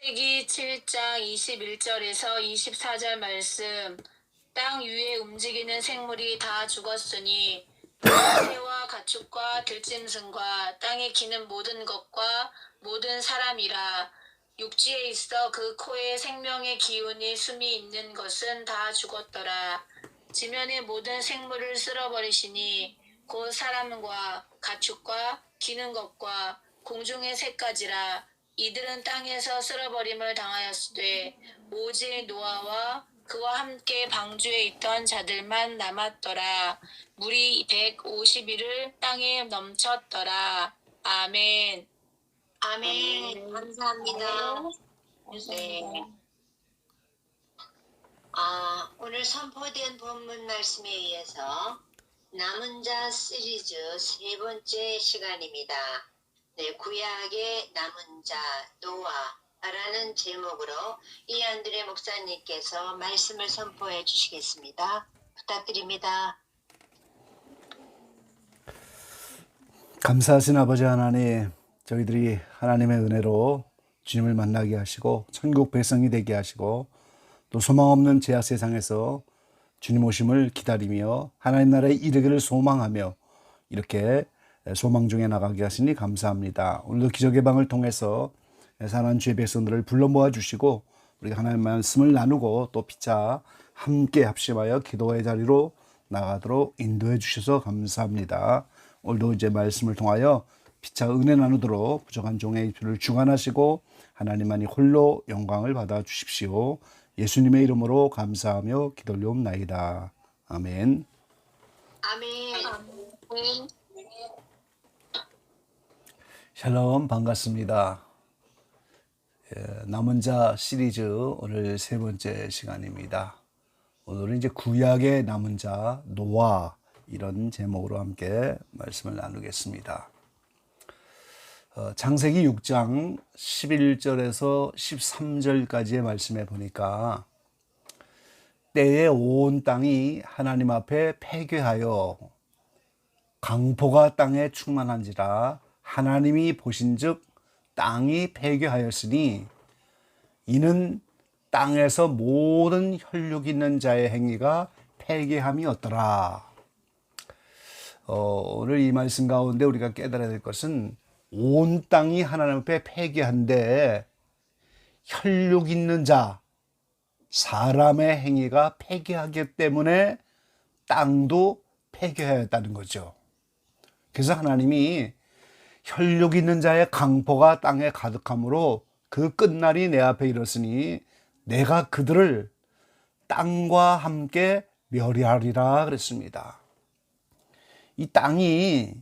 창세기 7장 21절에서 24절 말씀. 땅 위에 움직이는 생물이 다 죽었으니 새와 가축과 들짐승과 땅에 기는 모든 것과 모든 사람이라. 육지에 있어 그 코에 생명의 기운이 숨이 있는 것은 다 죽었더라. 지면의 모든 생물을 쓸어버리시니 곧 사람과 가축과 기는 것과 공중의 새까지라. 이들은 땅에서 쓸어버림을 당하였으되 오직 노아와 그와 함께 방주에 있던 자들만 남았더라. 물이 150일을 땅에 넘쳤더라. 아멘. 아멘. 감사합니다. 네. 오늘 선포된 본문 말씀에 의해서 남은 자 시리즈 세 번째 시간입니다. 네, 구약의 남은 자 노아라는 제목으로 이안드레 목사님께서 말씀을 선포해 주시겠습니다. 부탁드립니다. 감사하신 아버지 하나님, 저희들이 하나님의 은혜로 주님을 만나게 하시고 천국 백성이 되게 하시고 또 소망 없는 죄악 세상에서 주님 오심을 기다리며 하나님 나라에 이르기를 소망하며 이렇게 소망 중에 나가게 하시니 감사합니다. 오늘도 기적의 방을 통해서 사랑하는 주의 백성들을 불러 모아 주시고 우리가 하나님의 말씀을 나누고 또 피차 함께 합심하여 기도의 자리로 나가도록 인도해 주셔서 감사합니다. 오늘도 이제 말씀을 통하여 피차 은혜 나누도록 부족한 종의 입술을 주관하시고 하나님만이 홀로 영광을 받아 주십시오. 예수님의 이름으로 감사하며 기도올리옵나이다. 아멘. 아멘. 샬롬, 반갑습니다. 남은 자 시리즈 오늘 세 번째 시간입니다. 오늘은 이제 구약의 남은 자 노아 이런 제목으로 함께 말씀을 나누겠습니다. 창세기 6장 11절에서 13절까지의 말씀에 보니까 때에 온 땅이 하나님 앞에 패괴하여 강포가 땅에 충만한지라 하나님이 보신즉 땅이 패괴하였으니 이는 땅에서 모든 혈육 있는 자의 행위가 패괴함이었더라. 오늘 이 말씀 가운데 우리가 깨달아야 될 것은 온 땅이 하나님 앞에 패괴한데 혈육 있는 자, 사람의 행위가 패괴하기 때문에 땅도 패괴하였다는 거죠. 그래서 하나님이 혈육 있는 자의 강포가 땅에 가득함으로 그 끝날이 내 앞에 이르렀으니 내가 그들을 땅과 함께 멸하리라 그랬습니다. 이 땅이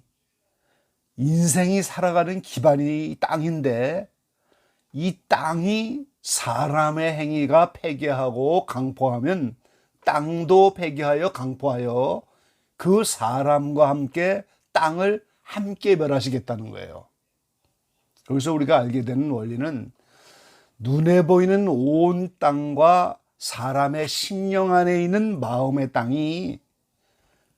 인생이 살아가는 기반이 땅인데 이 땅이 사람의 행위가 패괴하고 강포하면 땅도 패괴하여 강포하여 그 사람과 함께 땅을 함께 멸하시겠다는 거예요. 여기서 우리가 알게 되는 원리는 눈에 보이는 온 땅과 사람의 심령 안에 있는 마음의 땅이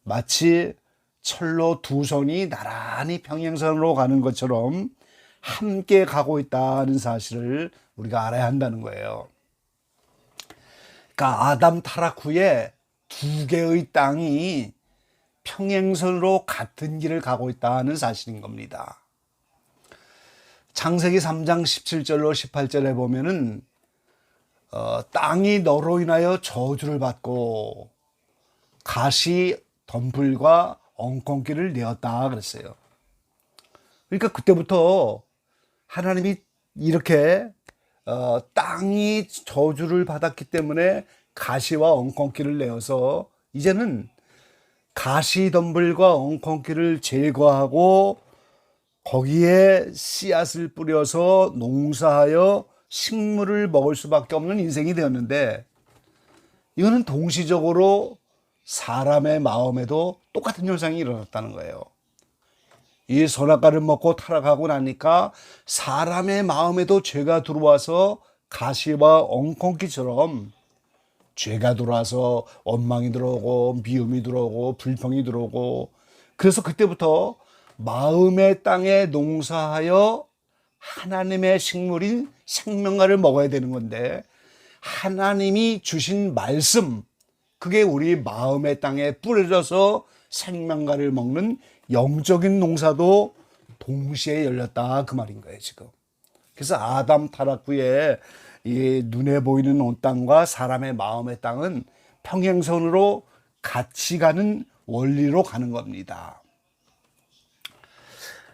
마치 철로 두 손이 나란히 평행선으로 가는 것처럼 함께 가고 있다는 사실을 우리가 알아야 한다는 거예요. 그러니까 아담 타락 후에 두 개의 땅이 평행선으로 같은 길을 가고 있다는 사실인 겁니다. 창세기 3장 17절로 18절에 보면은 땅이 너로 인하여 저주를 받고 가시 덤불과 엉겅퀴를 내었다 그랬어요. 그러니까 그때부터 하나님이 이렇게 땅이 저주를 받았기 때문에 가시와 엉겅퀴를 내어서 이제는 가시 덤불과 엉겅퀴를 제거하고 거기에 씨앗을 뿌려서 농사하여 식물을 먹을 수밖에 없는 인생이 되었는데 이거는 동시적으로 사람의 마음에도 똑같은 현상이 일어났다는 거예요. 이 선악과를 먹고 타락하고 나니까 사람의 마음에도 죄가 들어와서 가시와 엉겅퀴처럼 죄가 들어와서 원망이 들어오고 미움이 들어오고 불평이 들어오고 그래서 그때부터 마음의 땅에 농사하여 하나님의 식물인 생명과를 먹어야 되는 건데, 하나님이 주신 말씀, 그게 우리 마음의 땅에 뿌려져서 생명과를 먹는 영적인 농사도 동시에 열렸다, 그 말인 거예요 지금. 그래서 아담 타락 후에 이 눈에 보이는 온 땅과 사람의 마음의 땅은 평행선으로 같이 가는 원리로 가는 겁니다.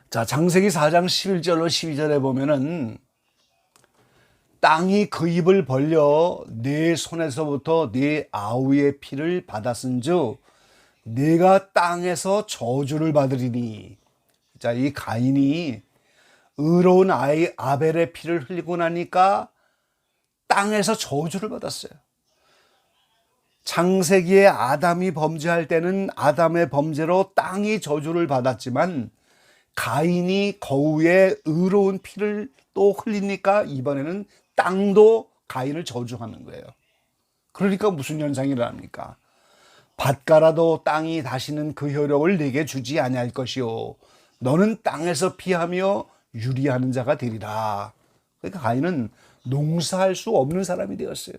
자, 창세기 4장 11절로 12절에 보면은 땅이 그 입을 벌려 네 손에서부터 네 아우의 피를 받았은즉 네가 땅에서 저주를 받으리니. 자, 이 가인이 의로운 아이 아벨의 피를 흘리고 나니까 땅에서 저주를 받았어요. 창세기에 아담이 범죄할 때는 아담의 범죄로 땅이 저주를 받았지만 가인이 거우에 의로운 피를 또 흘리니까 이번에는 땅도 가인을 저주하는 거예요. 그러니까 무슨 현상이 일어납니까? 밭가라도 땅이 다시는 그 효력을 내게 주지 아니할 것이요 너는 땅에서 피하며 유리하는 자가 되리라. 그러니까 가인은 농사할 수 없는 사람이 되었어요.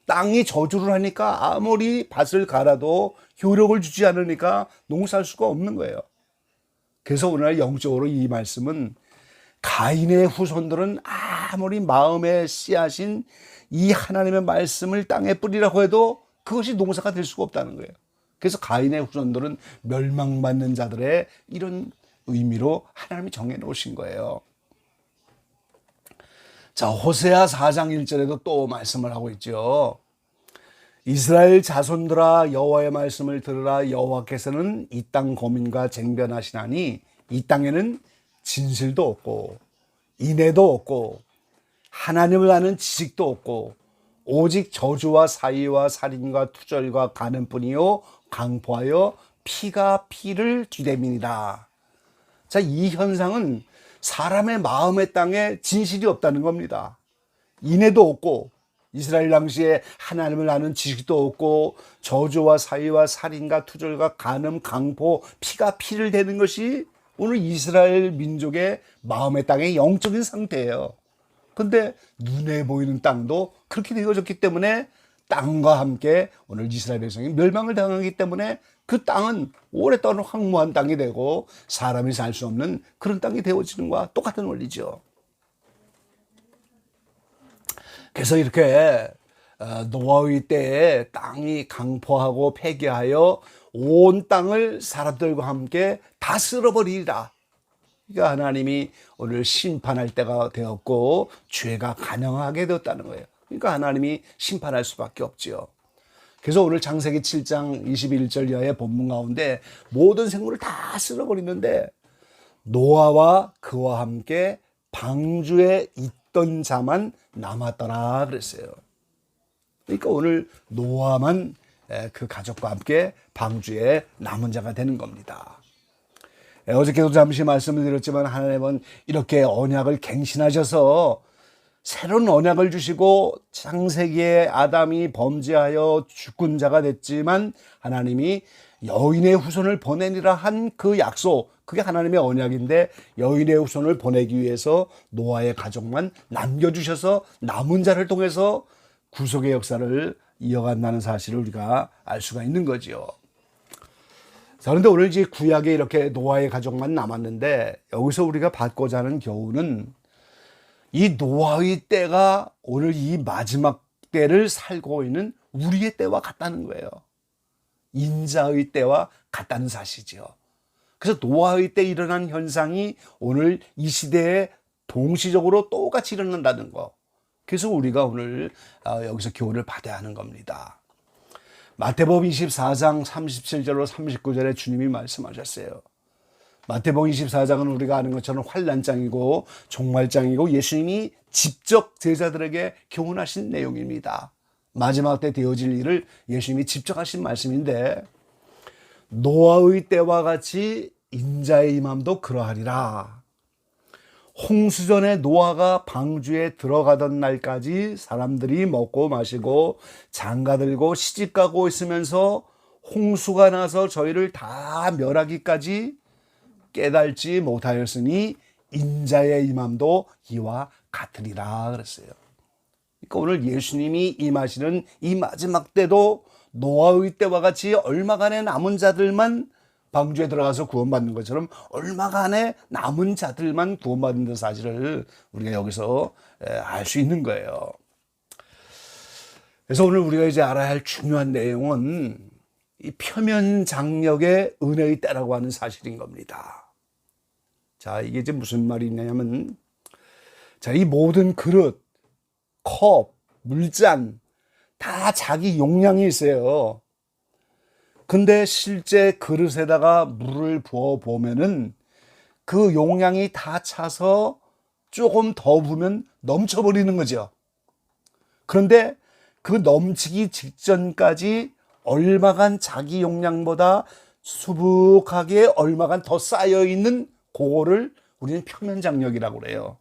땅이 저주를 하니까 아무리 밭을 갈아도 효력을 주지 않으니까 농사할 수가 없는 거예요. 그래서 오늘 영적으로 이 말씀은 가인의 후손들은 아무리 마음에 씨앗인 이 하나님의 말씀을 땅에 뿌리라고 해도 그것이 농사가 될 수가 없다는 거예요. 그래서 가인의 후손들은 멸망받는 자들의 이런 의미로 하나님이 정해놓으신 거예요. 자, 호세아 4장 1절에도 또 말씀을 하고 있죠. 이스라엘 자손들아 여호와의 말씀을 들으라. 여호와께서는 이 땅 고민과 쟁변하시나니 이 땅에는 진실도 없고 인애도 없고 하나님을 아는 지식도 없고 오직 저주와 사위와 살인과 투절과 간음뿐이요 강포하여 피가 피를 뒤대민이라. 자, 이 현상은 사람의 마음의 땅에 진실이 없다는 겁니다. 인애도 없고 이스라엘 당시에 하나님을 아는 지식도 없고 저주와 사위와 살인과 투절과 간음, 강포, 피가 피를 대는 것이 오늘 이스라엘 민족의 마음의 땅의 영적인 상태예요. 근데 눈에 보이는 땅도 그렇게 되어졌기 때문에 땅과 함께 오늘 이스라엘 백성이 멸망을 당하기 때문에 그 땅은 오랫동안 황무한 땅이 되고 사람이 살 수 없는 그런 땅이 되어지는 것과 똑같은 원리죠. 그래서 이렇게 노아의 때에 땅이 강포하고 폐기하여 온 땅을 사람들과 함께 다 쓸어버리리라. 그러니까 하나님이 오늘 심판할 때가 되었고 죄가 간영하게 되었다는 거예요. 그러니까 하나님이 심판할 수밖에 없지요. 그래서 오늘 창세기 7장 21절 이하의 본문 가운데 모든 생물을 다 쓸어버리는데 노아와 그와 함께 방주에 있던 자만 남았더라 그랬어요. 그러니까 오늘 노아만 그 가족과 함께 방주에 남은 자가 되는 겁니다. 어저께도 잠시 말씀을 드렸지만 하나님은 이렇게 언약을 갱신하셔서 새로운 언약을 주시고 창세기에 아담이 범죄하여 죽은 자가 됐지만 하나님이 여인의 후손을 보내니라 한 그 약속, 그게 하나님의 언약인데 여인의 후손을 보내기 위해서 노아의 가족만 남겨주셔서 남은 자를 통해서 구속의 역사를 이어간다는 사실을 우리가 알 수가 있는 거죠. 자, 그런데 오늘 이제 구약에 이렇게 노아의 가족만 남았는데 여기서 우리가 받고자 하는 교훈은 이 노아의 때가 오늘 이 마지막 때를 살고 있는 우리의 때와 같다는 거예요. 인자의 때와 같다는 사실이죠. 그래서 노아의 때 일어난 현상이 오늘 이 시대에 동시적으로 똑같이 일어난다는 거. 그래서 우리가 오늘 여기서 교훈을 받아야 하는 겁니다. 마태복음 24장 37절로 39절에 주님이 말씀하셨어요. 마태복음 24장은 우리가 아는 것처럼 환난장이고 종말장이고 예수님이 직접 제자들에게 교훈하신 내용입니다. 마지막 때 되어질 일을 예수님이 직접 하신 말씀인데 노아의 때와 같이 인자의 임함도 그러하리라. 홍수전에 노아가 방주에 들어가던 날까지 사람들이 먹고 마시고 장가들고 시집가고 있으면서 홍수가 나서 저희를 다 멸하기까지 깨달지 못하였으니 인자의 임함도 이와 같으리라 그랬어요. 그러니까 오늘 예수님이 임하시는 이 마지막 때도 노아의 때와 같이 얼마간의 남은 자들만 방주에 들어가서 구원받는 것처럼 얼마간의 남은 자들만 구원받는 사실을 우리가 여기서 알 수 있는 거예요. 그래서 오늘 우리가 이제 알아야 할 중요한 내용은 이 표면 장력의 은혜의 때라고 하는 사실인 겁니다. 자, 이게 이제 무슨 말이 있냐면, 자, 이 모든 그릇, 컵, 물잔 다 자기 용량이 있어요. 근데 실제 그릇에다가 물을 부어 보면은 그 용량이 다 차서 조금 더 부으면 넘쳐버리는 거죠. 그런데 그 넘치기 직전까지 얼마간 자기 용량보다 수북하게 얼마간 더 쌓여 있는 그거를 우리는 표면 장력이라고 그래요.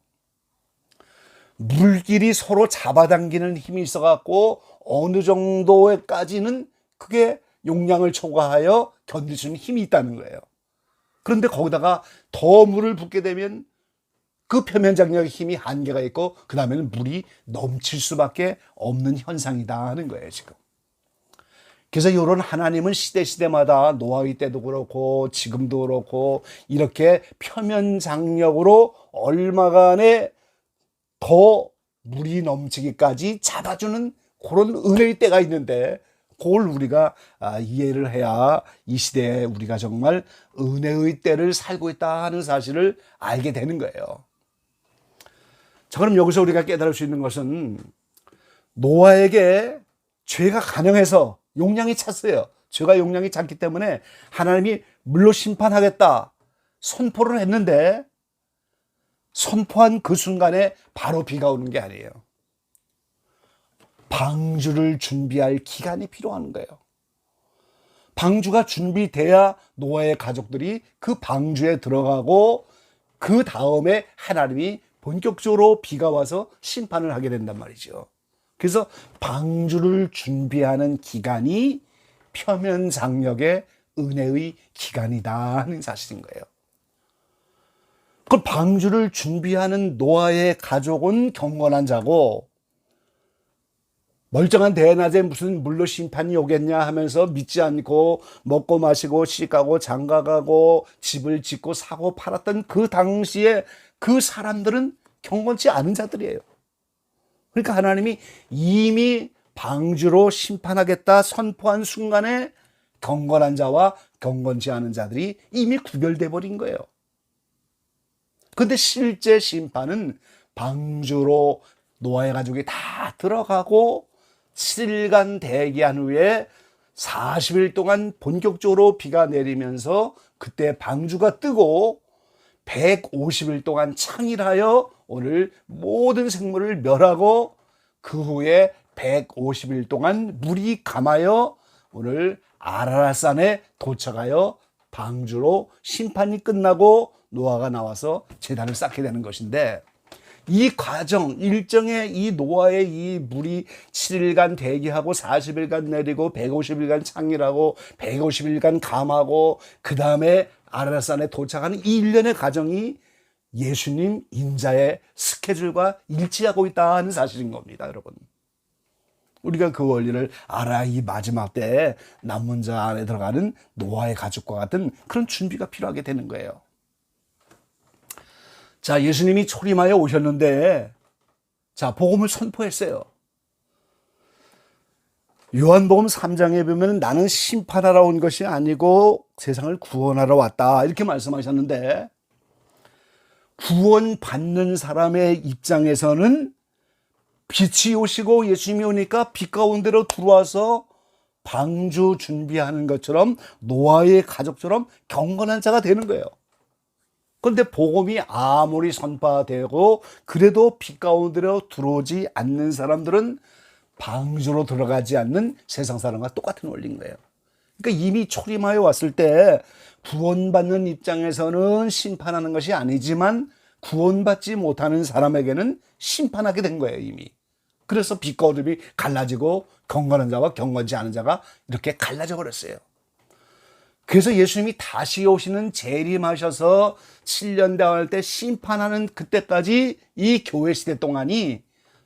물끼리 서로 잡아당기는 힘이 있어갖고 어느 정도까지는 그게 용량을 초과하여 견딜 수 있는 힘이 있다는 거예요. 그런데 거기다가 더 물을 붓게 되면 그 표면 장력의 힘이 한계가 있고 그 다음에는 물이 넘칠 수밖에 없는 현상이다 하는 거예요, 지금. 그래서 이런 하나님은 시대마다 노아의 때도 그렇고 지금도 그렇고 이렇게 표면 장력으로 얼마간의 더 물이 넘치기까지 잡아주는 그런 은혜의 때가 있는데 그걸 우리가 이해를 해야 이 시대에 우리가 정말 은혜의 때를 살고 있다 하는 사실을 알게 되는 거예요. 자, 그럼 여기서 우리가 깨달을 수 있는 것은 노아에게 죄가 간영해서 용량이 찼어요. 죄가 용량이 찼기 때문에 하나님이 물로 심판하겠다 선포를 했는데 선포한 그 순간에 바로 비가 오는 게 아니에요. 방주를 준비할 기간이 필요한 거예요. 방주가 준비돼야 노아의 가족들이 그 방주에 들어가고 그 다음에 하나님이 본격적으로 비가 와서 심판을 하게 된단 말이죠. 그래서 방주를 준비하는 기간이 표면 장력의 은혜의 기간이다 하는 사실인 거예요. 그 방주를 준비하는 노아의 가족은 경건한 자고 멀쩡한 대낮에 무슨 물로 심판이 오겠냐 하면서 믿지 않고 먹고 마시고 시가고 장가가고 집을 짓고 사고 팔았던 그 당시에 그 사람들은 경건치 않은 자들이에요. 그러니까 하나님이 이미 방주로 심판하겠다 선포한 순간에 경건한 자와 경건치 않은 자들이 이미 구별돼 버린 거예요. 근데 실제 심판은 방주로 노아의 가족이 다 들어가고 7일간 대기한 후에 40일 동안 본격적으로 비가 내리면서 그때 방주가 뜨고 150일 동안 창일하여 오늘 모든 생물을 멸하고 그 후에 150일 동안 물이 감하여 오늘 아라랏산에 도착하여 방주로 심판이 끝나고 노아가 나와서 제단을 쌓게 되는 것인데 이 과정 일정의 이 노아의 이 물이 7일간 대기하고 40일간 내리고 150일간 창일하고 150일간 감하고 그 다음에 아라랏산에 도착하는 이 일련의 과정이 예수님 인자의 스케줄과 일치하고 있다는 사실인 겁니다, 여러분. 우리가 그 원리를 알아 이 마지막 때에 남은 자 안에 들어가는 노아의 가족과 같은 그런 준비가 필요하게 되는 거예요. 자, 예수님이 초림하여 오셨는데 자, 복음을 선포했어요. 요한복음 3장에 보면 나는 심판하러 온 것이 아니고 세상을 구원하러 왔다 이렇게 말씀하셨는데 구원받는 사람의 입장에서는 빛이 오시고 예수님이 오니까 빛 가운데로 들어와서 방주 준비하는 것처럼 노아의 가족처럼 경건한 자가 되는 거예요. 그런데 복음이 아무리 선포되고 그래도 빛 가운데로 들어오지 않는 사람들은 방주로 들어가지 않는 세상 사람과 똑같은 원리인 거예요. 그러니까 이미 초림하여 왔을 때 구원받는 입장에서는 심판하는 것이 아니지만 구원받지 못하는 사람에게는 심판하게 된 거예요, 이미. 그래서 빛과 어둠이 갈라지고 경건한 자와 경건치 않은 자가 이렇게 갈라져 버렸어요. 그래서 예수님이 다시 오시는 재림하셔서 7년 당할 때 심판하는 그때까지 이 교회 시대 동안이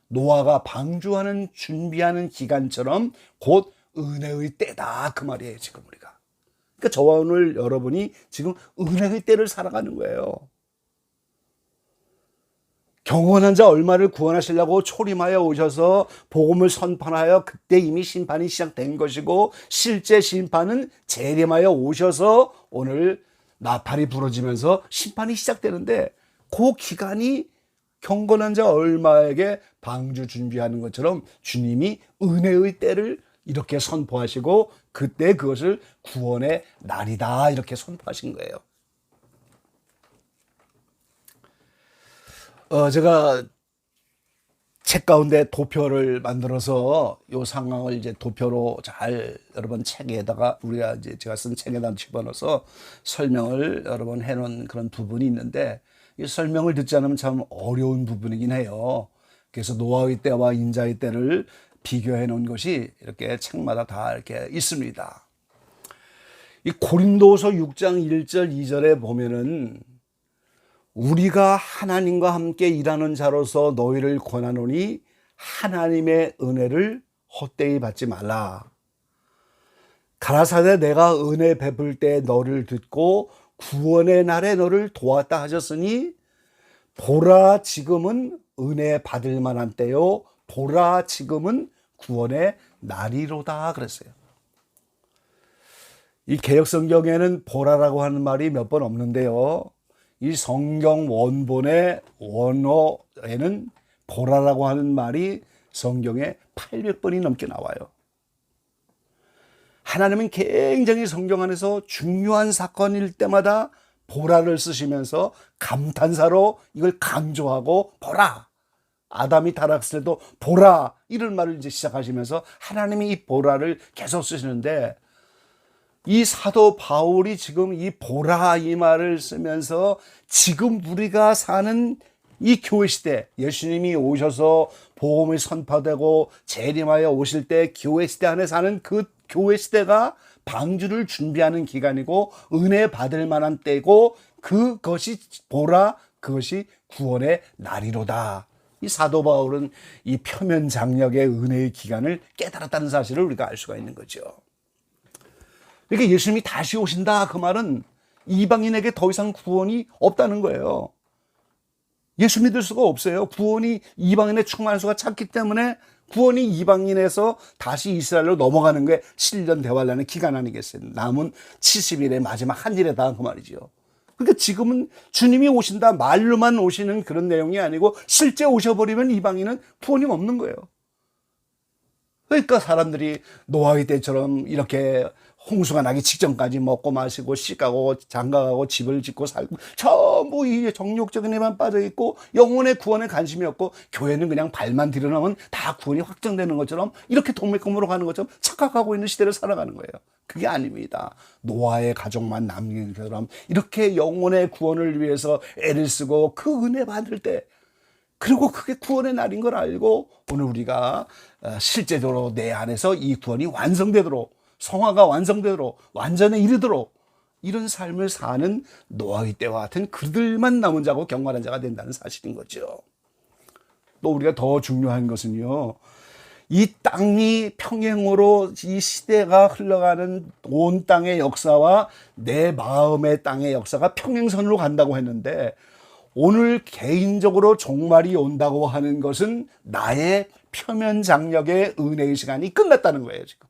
노아가 방주하는 준비하는 기간처럼 곧 은혜의 때다 그 말이에요 지금 우리가. 그러니까 저와 오늘 여러분이 지금 은혜의 때를 살아가는 거예요. 경건한 자 얼마를 구원하시려고 초림하여 오셔서 복음을 선포하여 그때 이미 심판이 시작된 것이고 실제 심판은 재림하여 오셔서 오늘 나팔이 부러지면서 심판이 시작되는데 그 기간이 경건한 자 얼마에게 방주 준비하는 것처럼 주님이 은혜의 때를 이렇게 선포하시고 그때 그것을 구원의 날이다 이렇게 선포하신 거예요. 제가 책 가운데 도표를 만들어서 요 상황을 이제 도표로 잘 여러 번 책에다가 우리가 이제 제가 쓴 책에다 집어넣어서 설명을 여러 번 해놓은 그런 부분이 있는데 이 설명을 듣지 않으면 참 어려운 부분이긴 해요. 그래서 노아의 때와 인자의 때를 비교해 놓은 것이 이렇게 책마다 다 이렇게 있습니다. 이 고린도서 6장 1절 2절에 보면은 우리가 하나님과 함께 일하는 자로서 너희를 권하노니 하나님의 은혜를 헛되이 받지 말라. 가라사대 내가 은혜 베풀 때 너를 듣고 구원의 날에 너를 도왔다 하셨으니 보라 지금은 은혜 받을 만한 때요 보라 지금은 구원의 날이로다 그랬어요. 이 개역성경에는 보라라고 하는 말이 몇 번 없는데요. 이 성경 원본의 원어에는 보라라고 하는 말이 성경에 800번이 넘게 나와요. 하나님은 굉장히 성경 안에서 중요한 사건일 때마다 보라를 쓰시면서 감탄사로 이걸 강조하고 보라. 아담이 타락했을 때도 보라 이런 말을 이제 시작하시면서 하나님이 이 보라를 계속 쓰시는데 이 사도 바울이 지금 이 보라 이 말을 쓰면서 지금 우리가 사는 이 교회 시대 예수님이 오셔서 복음이 선포되고 재림하여 오실 때 교회 시대 안에 사는 그 교회 시대가 방주를 준비하는 기간이고 은혜 받을 만한 때고 그것이 보라 그것이 구원의 날이로다. 이 사도 바울은 이 표면 장력의 은혜의 기간을 깨달았다는 사실을 우리가 알 수가 있는 거죠. 그러니까 예수님이 다시 오신다 그 말은 이방인에게 더 이상 구원이 없다는 거예요. 예수 믿을 수가 없어요. 구원이 이방인의 충만한 수가 작기 때문에 구원이 이방인에서 다시 이스라엘로 넘어가는 게 7년 대환란의 기간 아니겠어요. 남은 70일의 마지막 한 일에다 그 말이죠. 그러니까 지금은 주님이 오신다 말로만 오시는 그런 내용이 아니고 실제 오셔버리면 이방인은 구원이 없는 거예요. 그러니까 사람들이 노아의 때처럼 이렇게 홍수가 나기 직전까지 먹고 마시고 씻가고 장가가고 집을 짓고 살고 전부 이 정욕적인 애만 빠져있고 영혼의 구원에 관심이 없고 교회는 그냥 발만 들여놓으면 다 구원이 확정되는 것처럼 이렇게 동맥금으로 가는 것처럼 착각하고 있는 시대를 살아가는 거예요. 그게 아닙니다. 노아의 가족만 남긴 것처럼 이렇게 영혼의 구원을 위해서 애를 쓰고 그 은혜 받을 때 그리고 그게 구원의 날인 걸 알고 오늘 우리가 실제적으로 내 안에서 이 구원이 완성되도록 성화가 완성되도록 완전에 이르도록 이런 삶을 사는 노아의 때와 같은 그들만 남은 자고 경건한 자가 된다는 사실인 거죠. 또 우리가 더 중요한 것은요. 이 땅이 평행으로 이 시대가 흘러가는 온 땅의 역사와 내 마음의 땅의 역사가 평행선으로 간다고 했는데 오늘 개인적으로 종말이 온다고 하는 것은 나의 표면 장력의 은혜의 시간이 끝났다는 거예요. 지금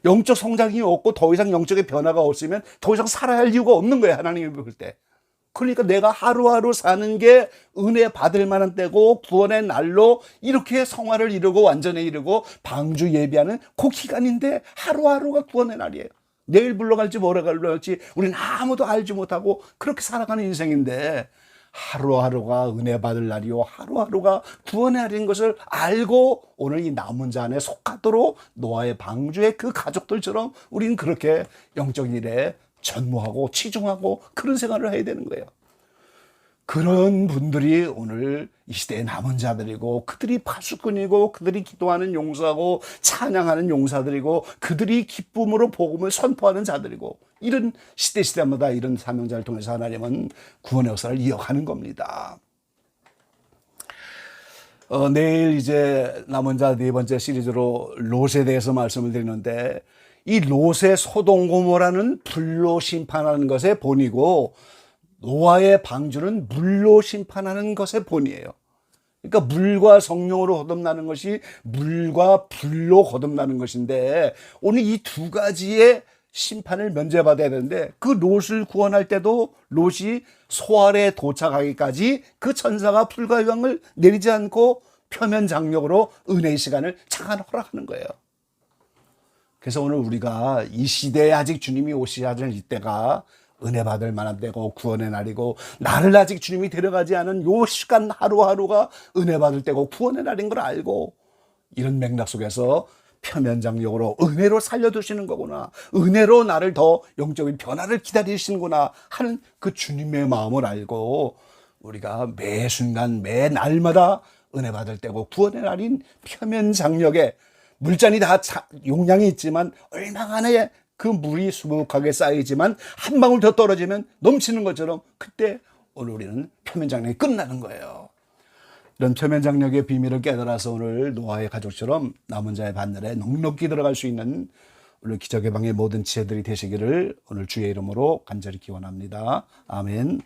영적 성장이 없고 더 이상 영적의 변화가 없으면 더 이상 살아야 할 이유가 없는 거예요. 하나님이 볼 때. 그러니까 내가 하루하루 사는 게 은혜 받을 만한 때고 구원의 날로 이렇게 성화를 이루고 완전에 이루고 방주 예비하는 그 기간인데 하루하루가 구원의 날이에요. 내일 불러갈지 모레 갈지 우리는 아무도 알지 못하고 그렇게 살아가는 인생인데 하루하루가 은혜 받을 날이요 하루하루가 구원의 날인 것을 알고 오늘 이 남은 자 안에 속하도록 노아의 방주의 그 가족들처럼 우리는 그렇게 영적 일에 전무하고 치중하고 그런 생활을 해야 되는 거예요. 그런 분들이 오늘 이 시대의 남은 자들이고, 그들이 파수꾼이고, 그들이 기도하는 용사고, 찬양하는 용사들이고, 그들이 기쁨으로 복음을 선포하는 자들이고, 이런 시대마다 이런 사명자를 통해서 하나님은 구원의 역사를 이어가는 겁니다. 내일 이제 남은 자 네 번째 시리즈로 롯에 대해서 말씀을 드리는데, 이 롯의 소돔 고모라는 불로 심판하는 것의 본이고, 노아의 방주는 물로 심판하는 것의 본이에요. 그러니까 물과 성령으로 거듭나는 것이 물과 불로 거듭나는 것인데, 오늘 이 두 가지의 심판을 면제받아야 되는데, 그 롯을 구원할 때도 롯이 소알에 도착하기까지 그 천사가 불과 영을 내리지 않고 표면 장력으로 은혜의 시간을 잠깐 허락하는 거예요. 그래서 오늘 우리가 이 시대에 아직 주님이 오시지 않은 이때가 은혜 받을 만한 때고 구원의 날이고, 나를 아직 주님이 데려가지 않은 요 시간 하루하루가 은혜 받을 때고 구원의 날인 걸 알고, 이런 맥락 속에서 표면장력으로 은혜로 살려두시는 거구나, 은혜로 나를 더 영적인 변화를 기다리시는구나 하는 그 주님의 마음을 알고, 우리가 매 순간 매 날마다 은혜 받을 때고 구원의 날인 표면장력에 물잔이 다 용량이 있지만 얼마간의 그 물이 수북하게 쌓이지만 한 방울 더 떨어지면 넘치는 것처럼, 그때 오늘 우리는 표면장력이 끝나는 거예요. 이런 표면장력의 비밀을 깨달아서 오늘 노아의 가족처럼 남은 자의 반열에 넉넉히 들어갈 수 있는 오늘 기적의 방의 모든 지혜들이 되시기를 오늘 주의 이름으로 간절히 기원합니다. 아멘.